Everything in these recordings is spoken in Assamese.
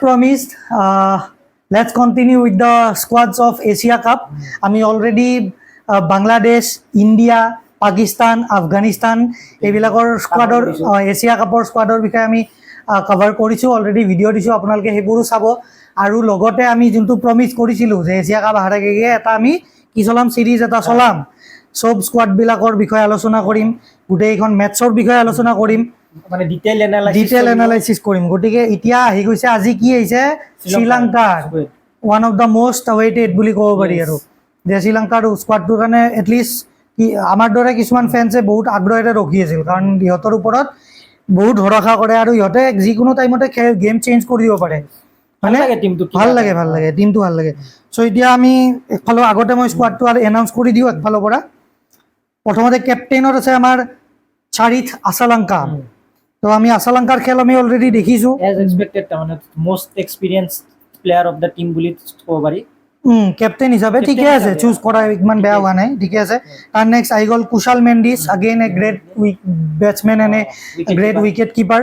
promised, let's continue with the squads of Asia Cup. আমি already Bangladesh, India, Pakistan, Afghanistan এইবিলাকৰ স্কোৱাডৰ এছিয়া কাপৰ স্কোৱাডৰ বিষয়ে আমি কভাৰ কৰিছোঁ, অলৰেডি ভিডিঅ' দিছোঁ, আপোনালোকে সেইবোৰো চাব। আৰু লগতে আমি যোনটো প্ৰমিছ কৰিছিলোঁ যে এছিয়া কাপ অহাৰ আগে এটা আমি কি চলাম, চিৰিজ এটা চলাম, চব স্কোৱাডবিলাকৰ বিষয়ে আলোচনা কৰিম, গোটেইখন মেটছৰ বিষয়ে আলোচনা কৰিম, মানে ডিটেইল এনালাইচিছ কৰিম। গতিকে এতিয়া আহি গৈছে, আজি কি আহিছে, শ্ৰীলংকাৰ ওৱান অফ দ্য মষ্ট আৱেইটেড বুলি ক'ব পাৰি আৰু যে শ্ৰীলংকাৰ স্কোৱাডটোৰ কাৰণে এটলিষ্ট কি আমাৰ দৰে কিছুমান ফেন্সে বহুত আগ্ৰহেৰে ৰখি আছিল, কাৰণ ইহঁতৰ ওপৰত বহুত ভৰসা কৰে আৰু ইহঁতে যিকোনো টাইমতে গেম চেঞ্জ কৰি দিব পাৰে। মানে ভাল লাগে টিমটো ভাল লাগে। চ' এতিয়া আমি একফালৰ আগতে মই স্কোৱাডটো আৰু এনাউন্স কৰি দিওঁ একফালৰ পৰা। প্ৰথমতে কেপ্টেইনত আছে আমাৰ চাৰিথ আছালাংকা। তো আমি আছালাংকাৰ খেল আমি অলৰেডি দেখিছোঁ, এজ এক্সপেক্টেড মানে most experience player of the team বুলি ক'ব পাৰি। কেপ্টেইন হিচাপে ঠিকে আছে, চুজ কৰা ইমান বেয়া হোৱা নাই, ঠিকে আছে। তাৰ নেক্সট আহি গ'ল Kusal Mendis, again a great batsman and a great wicket keeper.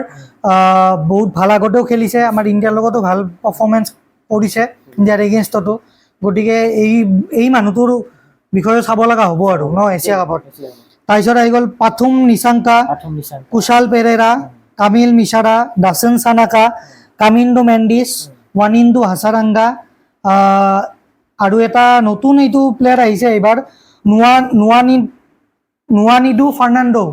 বহুত ভাল আগতেও খেলিছে, আমাৰ ইণ্ডিয়াৰ লগতো ভাল পাৰফৰ্মেঞ্চ কৰিছে ইণ্ডিয়াৰ এগেইনষ্টতো। গতিকে এই মানুহটোৰ বিষয়ে চাব লগা হ'ব আৰু ন এছিয়া কাপত। তাৰপিছত আহি গ'ল পাথুম নিচাংকা, কুশাল পেৰেৰা, কামিল মিশ্ৰা, দাসন চানাকা, কামিন্দো মেণ্ডিছ, ৱানিন্দু হাছাৰাংগা, আৰু এটা নতুন এইটো প্লেয়াৰ আহিছে এইবাৰ নুৱানিডু ফাৰ্ণাণ্ডো,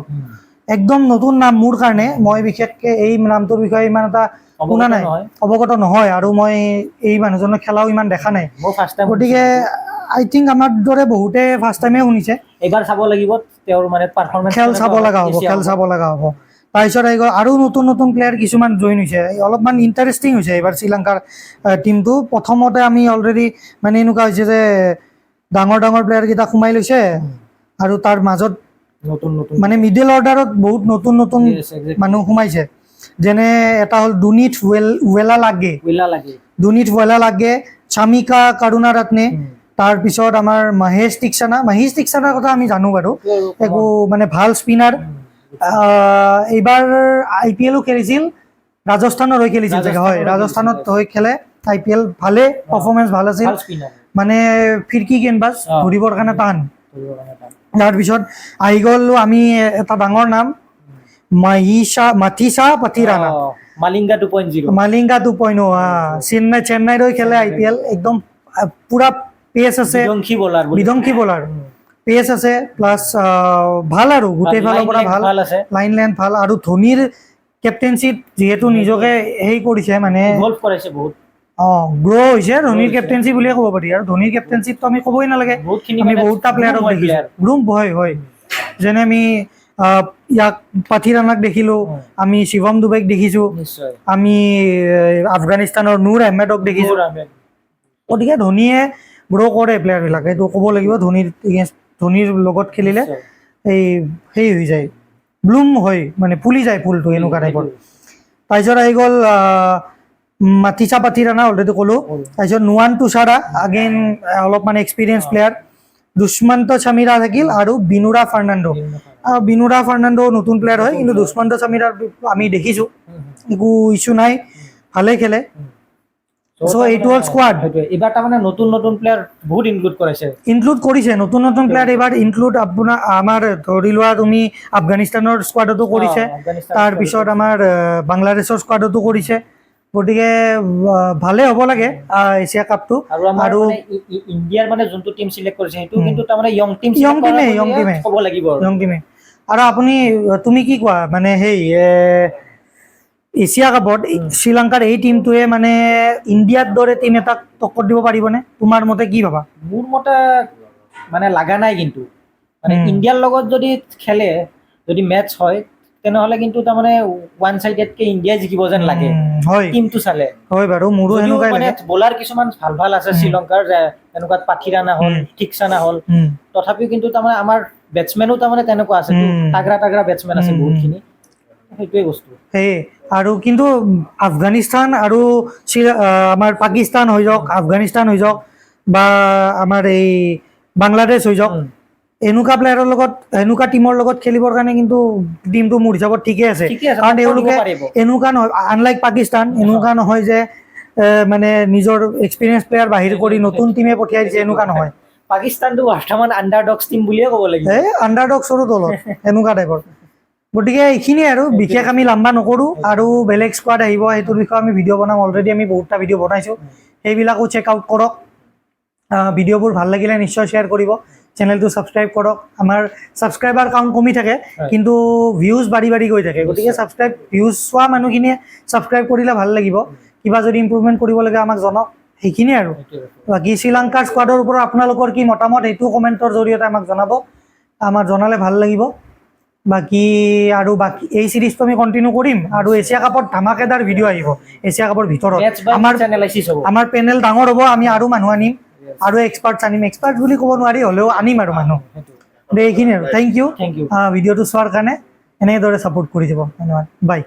একদম নতুন নাম মোৰ কাৰণে। মই বিশেষকৈ এই নামটোৰ বিষয়ে ইমান এটা শুনা নাই, অৱগত নহয়, আৰু মই এই মানুহজনৰ খেলাও ইমান দেখা নাই। গতিকে আই থিংক আমাৰ দৰে বহুতে ফাৰ্ষ্ট টাইমে শুনিছে। এইবাৰ চাব লাগিব তেওঁৰ মানে পাৰফৰ্মেঞ্চ, খেল চাব লগা হ'ব। তাৰপিছত আহি গ'ল আৰু নতুন নতুন প্লেয়াৰ কিছুমান জইন হৈছে, অলপমান ইণ্টাৰেষ্টিং হৈছে এইবাৰ শ্ৰীলংকাৰ টিমটো। প্ৰথমতে আমি অলৰেডি মানে এনেকুৱা হৈছে যে ডাঙৰ প্লেয়াৰকেইটা সোমাই লৈছে, আৰু তাৰ মাজত মানে মিডল অৰ্ডাৰত বহুত নতুন মানুহ সোমাইছে। যেনে এটা হ'ল দুনিত ৱেলা লাগে, চামিকা কাৰুণাৰাত্নে, তাৰপিছত আমাৰ মহেশ তীক্সানাৰ কথা আমি জানো বাৰু, একো মানে ভাল স্পিনাৰ। এইবাৰ IPL-ও খেলিছিল, ৰাজস্থানৰ হৈ খেলিছিল চাগে, হয় ৰাজস্থানত হৈ খেলে IPL, ভালে পাৰফৰ্মেঞ্চ ভাল আছিল, মানে ফিৰকি গেন্দবাজ, ধৰিবৰ কাৰণে টান। তাৰপিছত আহি গ'ল আমি এটা ডাঙৰ নাম, মাথিসা পাথিৰানা, মালিংগা 2.0, চেন্নাইত হৈ খেলে IPL, একদম পুৰা পেচ আছে, বিধ্বংসী বলাৰ পেচ আছে, প্লাছ ভাল আৰু গোটেই ফালৰ পৰা ভাল, লাইন লেন্থ ভাল। আৰু ধোনীৰ কেপ্টেইনশ্বিপ যিহেতু নিজকে হেৰি কৰিছে, মানে গ্ৰ' হৈছে ধোনীৰ কেপ্টেইনশ্বিপ বুলিয়ে ক'ব পাৰি। আৰু ধোনীৰ কেপ্টেইনশ্বিপটো আমি ক'বই নালাগে, আমি বহুতটা প্লেয়াৰক দেখিছোঁ, গ্ৰুম হয়। যেনে আমি ইয়াক পাথিৰানাক দেখিলোঁ, আমি শিৱম ডুবেক দেখিছোঁ, আমি আফগানিস্তানৰ নুৰ আহমেদক দেখিছোঁ। গতিকে ধোনীয়ে গ্ৰ' কৰে প্লেয়াৰবিলাক, এইটো ক'ব লাগিব। ধোনীৰ লগত খেলিলে সেই হৈ যায়, ব্লুম হয়, মানে ফুলি যায় ফুলটো, এনেকুৱা টাইপৰ। তাৰপিছত আহি গ'ল মাথিসা পাথিৰানা, অলৰেডি ক'লোঁ। তাৰপিছত নুৱান তুষাৰা, আগেইন অলপমান এক্সপিৰিয়েঞ্চ প্লেয়াৰ। দুষ্মন্ত চামিৰা থাকিল আৰু বিনুৰা ফাৰ্ণাণ্ডো নতুন প্লেয়াৰ হয়, কিন্তু দুষ্মন্ত চামিৰাৰ আমি দেখিছোঁ, একো ইছ্যু নাই, ভালেই খেলে। চ' এইটো হ'ল স্কোৱাড। এইবাৰ তাৰমানে নতুন প্লেয়াৰ বহুত ইনক্লুড কৰিছে, নতুন প্লেয়াৰ এইবাৰ ইনক্লুড আপোনাৰ আমাৰ ধৰি লোৱা তুমি আফগানিস্তানৰ স্কোৱাডতো কৰিছে, তাৰপিছত আমাৰ বাংলাদেশৰ স্কোৱাডতো কৰিছে। গতিকে ভালে হ'ব লাগে এছিয়া কাপটো। আৰু ইণ্ডিয়াৰ মানে যোনটো টিম চিলেক্ট কৰিছে সেইটো কিন্তু তাৰমানে ইয়ং টিমে। আৰু তুমি কি কোৱা, মানে এছিয়া কাপত শ্ৰীলংকাৰ এই টিমটোৱে মানে ইণ্ডিয়াৰ দৰে টিম এটাক টক্কৰ দিব পাৰিবনে? তোমাৰ মতে কি ভাবা? মোৰ মতে মানে লাগা নাই, কিন্তু মানে ইণ্ডিয়াৰ লগত যদি খেলে, যদি মেটচ হয়, তেনেহ'লে কিন্তু তাৰমানে ওৱান চাইডেডকে ইণ্ডিয়াই জিকিব যেন লাগে টিমটো চালে। হয় বাৰু, মোৰো এনেকুৱাই লাগে। বলাৰ কিছুমান ভাল আছে শ্ৰীলংকাৰ, এনেকুৱা পাথিৰানা হ'ল, থিক্সানা হ'ল, তথাপিও কিন্তু তাৰমানে আমাৰ বেটছমেনো তাৰমানে তেনেকুৱা আছে, তাগৰা বেটছমেন আছে বহুতখিনি, সেইটোৱে বস্তু। আৰু কিন্তু আফগানিস্তান আৰু আমাৰ পাকিস্তান হৈ যাওক, আফগানিস্তান হৈ যাওক, বা আমাৰ এই বাংলাদেশ হৈ যাওক, এনেকুৱা প্লেয়াৰৰ লগত, এনেকুৱা টিমৰ লগত খেলিবৰ কাৰণে কিন্তু টিমটো মোৰ হিচাপত ঠিকে আছে। কাৰণ তেওঁলোকে এনেকুৱা নহয়, আনলাইক পাকিস্তান, এনেকুৱা নহয় যে মানে নিজৰ এক্সপিৰিয়েঞ্চ প্লেয়াৰ বাহিৰ কৰি নতুন টিমে পঠিয়াই দিছে এনেকুৱা নহয়। পাকিস্তানটো বৰ্তমান আণ্ডাৰডগছ টিম বুলিয়ে ক'ব লাগিব। আণ্ডাৰডগছৰো তলত এনেকুৱা টাইপৰ। গতিকে এইখিনিয়ে আৰু বিশেষ আমি লাম্বা নকৰোঁ। আৰু বেলেগ স্কোৱাড আহিব সেইটোৰ বিষয়ে আমি ভিডিঅ' বনাম, অলৰেডি আমি বহুতটা ভিডিঅ' বনাইছোঁ, সেইবিলাকো চেক আউট কৰক। ভিডিঅ'বোৰ ভাল লাগিলে নিশ্চয় শ্বেয়াৰ কৰিব, চেনেলটো ছাবস্ক্ৰাইব কৰক। আমাৰ ছাবস্ক্ৰাইবাৰ কাউণ্ট কমি থাকে কিন্তু ভিউজ বাঢ়ি বাঢ়ি গৈ থাকে, গতিকে ভিউজ চোৱা মানুহখিনিয়ে ছাবস্ক্ৰাইব কৰিলে ভাল লাগিব। কিবা যদি ইম্প্ৰুভমেণ্ট কৰিব লাগে আমাক জনাওক, সেইখিনিয়ে আৰু। বাকী শ্ৰীলংকাৰ স্কোৱাডৰ ওপৰত আপোনালোকৰ কি মতামত সেইটো কমেণ্টৰ জৰিয়তে আমাক জনাব, আমাৰ জনালে ভাল লাগিব। বাকী এই চিৰিজটো আমি কণ্টিনিউ কৰিম আৰু এছিয়া কাপত ধামাকেদাৰ ভিডিঅ' আহিব। এছিয়া কাপৰ ভিতৰত আমাৰ পেনেল ডাঙৰ হ'ব, আমি আৰু মানুহ আনিম, আৰু এক্সপাৰ্টছ আনিম। এক্সপাৰ্ট বুলি ক'ব নোৱাৰি, হ'লেও আনিম আৰু মানুহ। এইখিনি আৰু থেংক ইউ ভিডিঅ'টো চোৱাৰ কাৰণে। এনেদৰে ছাপোৰ্ট কৰি যাব, ধন্যবাদ, বাই।